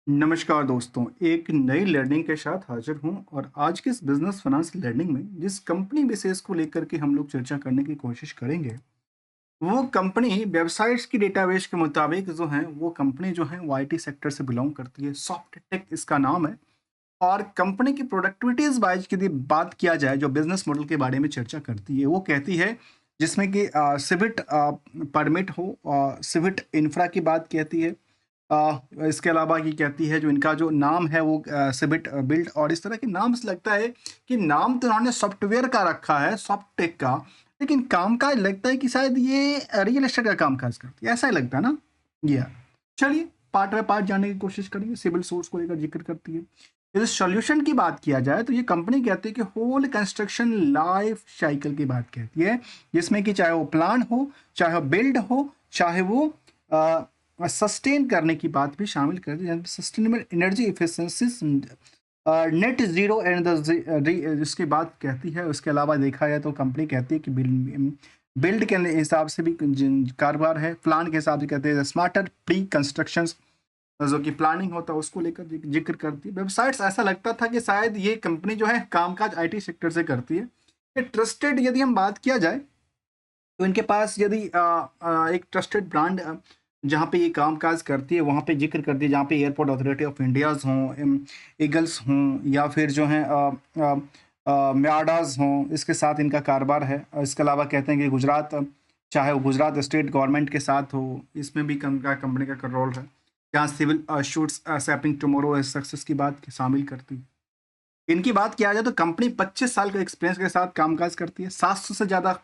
नमस्कार दोस्तों, एक नई लर्निंग के साथ हाजिर हूं और आज की इस बिजनेस फाइनेंस लर्निंग में जिस कंपनी विशेष को लेकर के हम लोग चर्चा करने की कोशिश करेंगे, वो कंपनी वेबसाइट्स की डेटाबेस के मुताबिक जो है वो कंपनी जो है वो आईटी सेक्टर से बिलोंग करती है। सॉफ्ट टेक इसका नाम है और कंपनी की प्रोडक्टिविटीज वाइज की यदि बात किया जाए, जो बिजनेस मॉडल के बारे में चर्चा करती है, वो कहती है जिसमें कि सिविट परमिट हो, सिविट इंफ्रा की बात कहती है। इसके अलावा ये कहती है जो इनका जो नाम है वो सिबिट बिल्ड, और इस तरह के नाम से लगता है कि नाम तो इन्होंने सॉफ्टवेयर का रखा है, सॉफ्ट टेक का, लेकिन कामकाज लगता है कि शायद ये रियल एस्टेट का कामकाज करती है, ऐसा ही लगता है ना। ये चलिए पार्ट बाय पार्ट जानने की कोशिश करेंगे। सिविल सोर्स को लेकर जिक्र करती है। यदि सॉल्यूशन की बात किया जाए तो ये कंपनी कहती है कि होल कंस्ट्रक्शन लाइफ साइकिल की बात कहती है, जिसमें कि चाहे वो प्लान हो, चाहे वो बिल्ड हो, चाहे वो सस्टेन करने की बात भी शामिल कर दी। Sustainable energy efficiency, net zero and जिसकी बात कहती है। उसके अलावा देखा जाए तो कंपनी कहती है कि बिल्ड के हिसाब से भी कारोबार है, प्लान के हिसाब से कहते हैं स्मार्टर प्री कंस्ट्रक्शन, जो कि प्लानिंग होता है उसको लेकर जिक्र करती है। वेबसाइट्स ऐसा लगता था कि शायद ये कंपनी जो है कामकाज आईटी सेक्टर से करती है। ये ट्रस्टेड यदि हम बात किया जाए तो इनके पास यदि एक ट्रस्टेड ब्रांड जहाँ पे ये काम काज करती है वहाँ पे जिक्र करती है, जहाँ पे एयरपोर्ट अथॉरिटी ऑफ इंडियाज़ हों, ईगल्स हों, या फिर जो है म्याडाज हों, इसके साथ इनका कारोबार है। और इसके अलावा कहते हैं कि गुजरात, चाहे वो गुजरात स्टेट गवर्नमेंट के साथ हो, इसमें भी कंपनी का रोल है। यहाँ civil shoots sapping tomorrow success की बात शामिल करती है। इनकी बात किया जाए तो कंपनी 25 साल का एक्सपीरियंस के साथ कामकाज करती है। 700 से ज़्यादा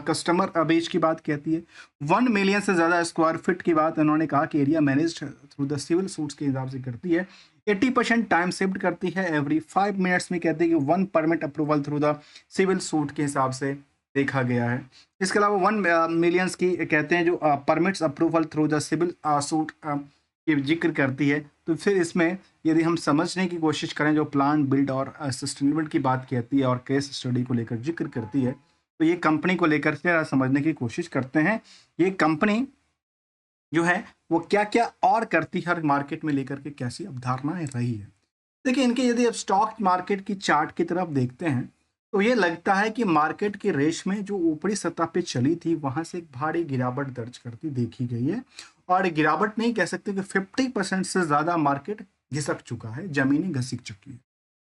कस्टमर बेच की बात कहती है। 1 मिलियन से ज़्यादा स्क्वायर फीट की बात उन्होंने कहा कि area manage through the civil suits के हिसाब से करती है। 80% टाइम सेव्ड करती है। एवरी 5 मिनट्स में कहते हैं कि 1 permit approval through the civil suit के हिसाब से देखा गया है। इसके अलावा 1 मिलियंस की कहते हैं जो permits approval through the civil suit की जिक्र करती है। तो फिर इसमें यदि हम समझने की कोशिश करें, जो प्लान बिल्ड और सस्टेनेबल की बात कहती है और केस स्टडी को लेकर जिक्र करती है, तो ये कंपनी को लेकर के समझने की कोशिश करते हैं। ये कंपनी जो है वो क्या क्या और करती है और मार्केट में लेकर के कैसी अवधारणाएं रही है। देखिए, इनके यदि आप स्टॉक मार्केट की चार्ट की तरफ देखते हैं तो ये लगता है कि मार्केट की रेस में जो ऊपरी सतह पे चली थी वहां से एक भारी गिरावट दर्ज करती देखी गई है। और गिरावट नहीं कह सकते कि 50% से ज्यादा मार्केट घिसक चुका है, जमीनी घसीक चुकी है।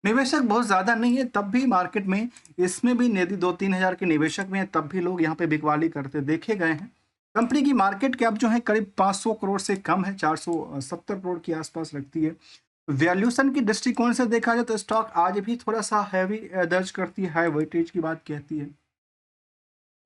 निवेशक बहुत ज्यादा नहीं है तब भी मार्केट में, इसमें भी यदि 2-3 हजार के निवेशक भी हैं तब भी लोग यहाँ पे बिकवाली करते देखे गए हैं। कंपनी की मार्केट कैप जो है करीब 500 करोड़ से कम है, 470 करोड़ के आसपास लगती है। वैल्यूएशन की दृष्टिकोण से देखा जाए तो स्टॉक आज भी थोड़ा सा हैवी दर्ज करती है, हाई वेटेज की बात कहती है।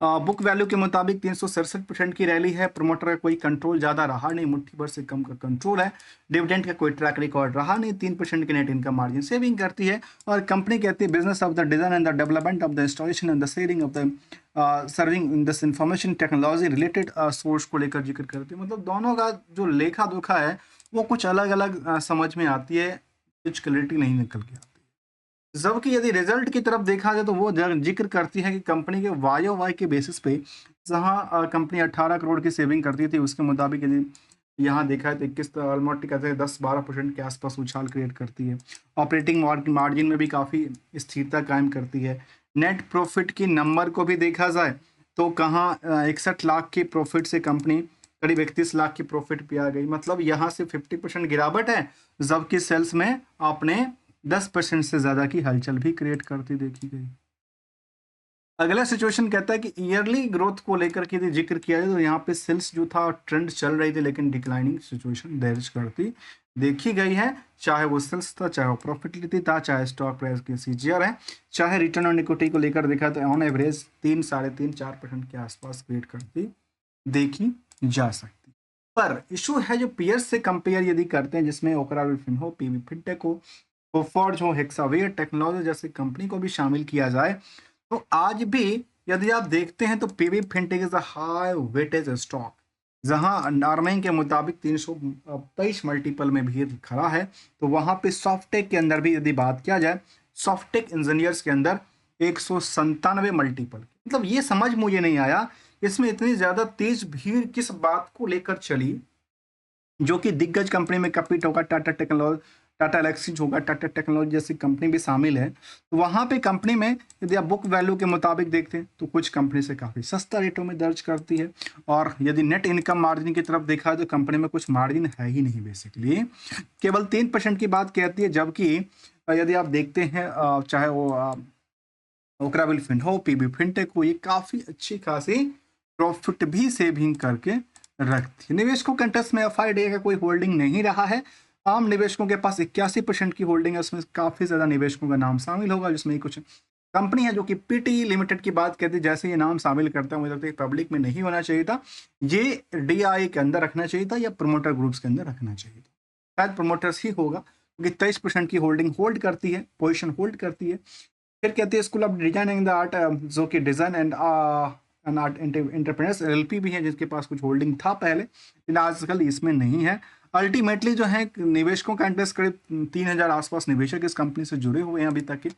बुक वैल्यू के मुताबिक 367% की रैली है। प्रमोटर का कोई कंट्रोल ज्यादा रहा नहीं, मुट्ठी भर से कम का कंट्रोल है। डिविडेंड का कोई ट्रैक रिकॉर्ड रहा नहीं। 3% की नेट इनकम मार्जिन सेविंग करती है। और कंपनी कहती है business of the design and the development of the installation and the sharing of the serving this information technology related source को लेकर जिक्र करती है। मतलब दोनों का जो लेखा जोखा है वो कुछ अलग अलग समझ में आती है, कुछ क्लैरिटी नहीं निकल के आती। जबकि यदि रिजल्ट की तरफ देखा जाए तो वो जिक्र करती है कि कंपनी के वाई के बेसिस पे, जहां कंपनी 18 करोड़ की सेविंग करती थी, उसके मुताबिक यदि यहाँ देखा है तो 21 ऑलमोस्ट कहते हैं 10-12% के आसपास उछाल क्रिएट करती है। ऑपरेटिंग मार्जिन में भी काफ़ी स्थिरता कायम करती है। नेट प्रॉफिट की नंबर को भी देखा जाए तो कहाँ 61 लाख की प्रॉफिट से कंपनी करीब 31 लाख की प्रॉफिट पे आ गई। मतलब यहाँ से 50% गिरावट है, जबकि सेल्स में आपने 10% से ज्यादा की हलचल भी क्रिएट करती देखी गई। अगला सिचुएशन कहता है कि ईयरली ग्रोथ को लेकर के यदि जिक्र किया जाए तो यहाँ पे सेल्स जो था ट्रेंड चल रही थी, लेकिन डिक्लाइनिंग सिचुएशन दर्ज करती देखी गई है। चाहे वो सेल्स था, चाहे वो प्रॉफिटेबिलिटी था, चाहे स्टॉक प्राइस की सीजीआर है, चाहे रिटर्न ऑन इक्विटी को लेकर देखा तो ऑन एवरेज 3-3.5-4% के आसपास क्रिएट करती देखी जा सकती। पर इशू है जो पीयर्स से कंपेयर यदि करते हैं, जिसमें ओकरा विल्सन हो, पीवी फिनटेक हो, कोफोर्ज हो, हेक्सावेयर टेक्नोलॉजी जैसी कंपनी को भी शामिल किया जाए तो आज भी यदि आप देखते हैं तो PV fintech is a high weightage stock, जहां अर्निंग के मुताबिक 323 मल्टीपल में भी खड़ा है। तो वहां पे सॉफ्टेक के अंदर भी यदि बात किया जाए, सॉफ्टेक इंजीनियर्स के अंदर 197 मल्टीपल। मतलब ये समझ मुझे नहीं आया इसमें इतनी ज्यादा तेज भीड़ किस बात को लेकर चली जो कि दिग्गज कंपनी में कपिट होगा, टाटा टेक्नोलॉजी, टाटा एलेक्सिस होगा, टाटा टेक्नोलॉजी जैसी कंपनी भी शामिल है। तो वहाँ पे कंपनी में यदि आप बुक वैल्यू के मुताबिक देखते हैं तो कुछ कंपनी से काफ़ी सस्ता रेटों में दर्ज करती है। और यदि नेट इनकम मार्जिन की तरफ देखा है तो कंपनी में कुछ मार्जिन है ही नहीं, बेसिकली केवल 3% की बात कहती है। जबकि यदि आप देखते हैं चाहे वो ओकराविल फिन हो, पीबी फिनटेक हो, ये काफ़ी अच्छी खासी प्रॉफिट भी सेविंग करके रखती है। निवेशकों के इंटरेस्ट में एफआईडी का कोई होल्डिंग नहीं रहा है। आम निवेशकों के पास 81% की होल्डिंग है, उसमें काफ़ी ज़्यादा निवेशकों का नाम शामिल होगा, जिसमें कुछ कंपनी है जो कि पीटी लिमिटेड की बात करती है। जैसे ये नाम शामिल करता है, मुझे लगता है पब्लिक में नहीं होना चाहिए था, ये डीआई के अंदर रखना चाहिए था या प्रोमोटर ग्रुप्स के अंदर रखना चाहिए था। शायद प्रोमोटर्स ही होगा, क्योंकि 23% की होल्डिंग होल्ड करती है, पोजिशन होल्ड करती है। फिर कहती है school of design and art, जो कि design and art entrepreneurs LLP भी है, जिसके पास कुछ होल्डिंग था पहले, लेकिन आजकल इसमें नहीं है। अल्टीमेटली जो है निवेशकों का इंटरेस्ट करीब 3000 आसपास निवेशक इस कंपनी से जुड़े हुए हैं अभी तक के।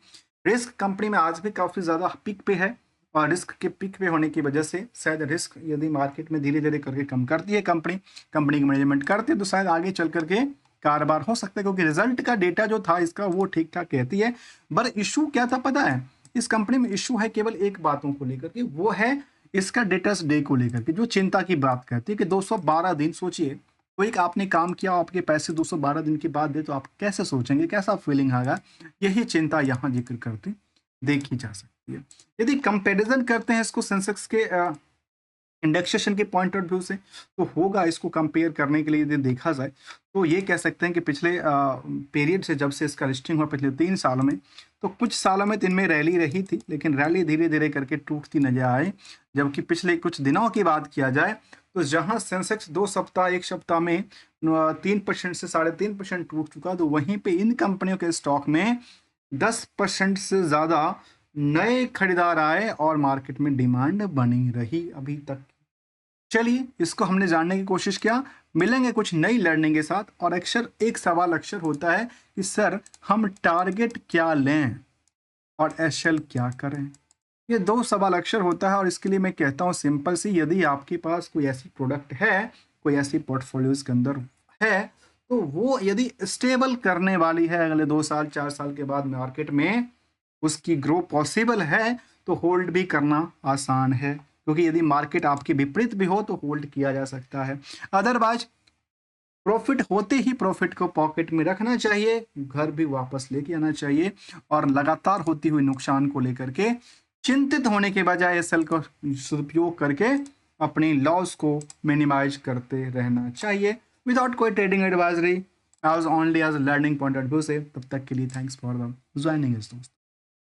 रिस्क कंपनी में आज भी काफ़ी ज़्यादा पिक पे है, और रिस्क के पिक पे होने की वजह से शायद रिस्क यदि मार्केट में धीरे धीरे करके कम करती है कंपनी की मैनेजमेंट करती है, तो शायद आगे चल करके कारोबार हो सकता है, क्योंकि रिजल्ट का डेटा जो था इसका वो ठीक ठाक कहती है। पर इशू क्या था पता है, इस कंपनी में इशू है केवल एक बातों को लेकर के, वो है इसका डेटर्स डे को लेकर के, जो चिंता की बात कहती है कि 212 दिन। सोचिए कोई आपने काम किया, आपके पैसे 212 दिन के बाद दे, तो आप कैसे सोचेंगे, कैसा फीलिंग आएगा, यही चिंता यहाँ जिक्र करती देखी जा सकती है। यदि कंपैरिजन करते हैं इसको सेंसेक्स के इंडेक्सेशन के पॉइंट ऑफ व्यू से, तो होगा इसको कंपेयर करने के लिए यदि देखा जाए तो ये कह सकते हैं कि पिछले पीरियड से, जब से इसका लिस्टिंग हुआ पिछले 3 सालों में, तो कुछ सालों में तो इनमें रैली रही थी, लेकिन रैली धीरे धीरे करके टूटती नजर आई। जबकि पिछले कुछ दिनों की बात किया जाए तो जहां सेंसेक्स 2 सप्ताह 1 सप्ताह में 3% से 3.5% टूट चुका, तो वहीं पे इन कंपनियों के स्टॉक में 10% से ज़्यादा नए खरीदार आए और मार्केट में डिमांड बनी रही अभी तक। चलिए इसको हमने जानने की कोशिश किया, मिलेंगे कुछ नई लर्निंग के साथ। और अक्सर एक सवाल अक्सर होता है कि सर हम टारगेट क्या लें और एसएल क्या करें, ये 2 सवाल अक्सर होता है। और इसके लिए मैं कहता हूँ सिंपल सी, यदि आपके पास कोई ऐसी प्रोडक्ट है, कोई ऐसी पोर्टफोलियोज के अंदर है, तो वो यदि स्टेबल करने वाली है, अगले 2 साल 4 साल के बाद मार्केट में उसकी ग्रो पॉसिबल है, तो होल्ड भी करना आसान है, क्योंकि यदि मार्केट आपके विपरीत भी हो तो होल्ड किया जा सकता है। अदरवाइज प्रॉफिट होते ही प्रॉफिट को पॉकेट में रखना चाहिए, घर भी वापस लेके आना चाहिए, और लगातार होती हुई नुकसान को लेकर के चिंतित होने के बजाय एसएल का सदुपयोग करके अपनी लॉस को मिनिमाइज करते रहना चाहिए, विदाउट कोई trading advisory, as only as learning point of view से। तब तक के लिए थैंक्स फॉर द ज्वाइनिंग दोस्तों।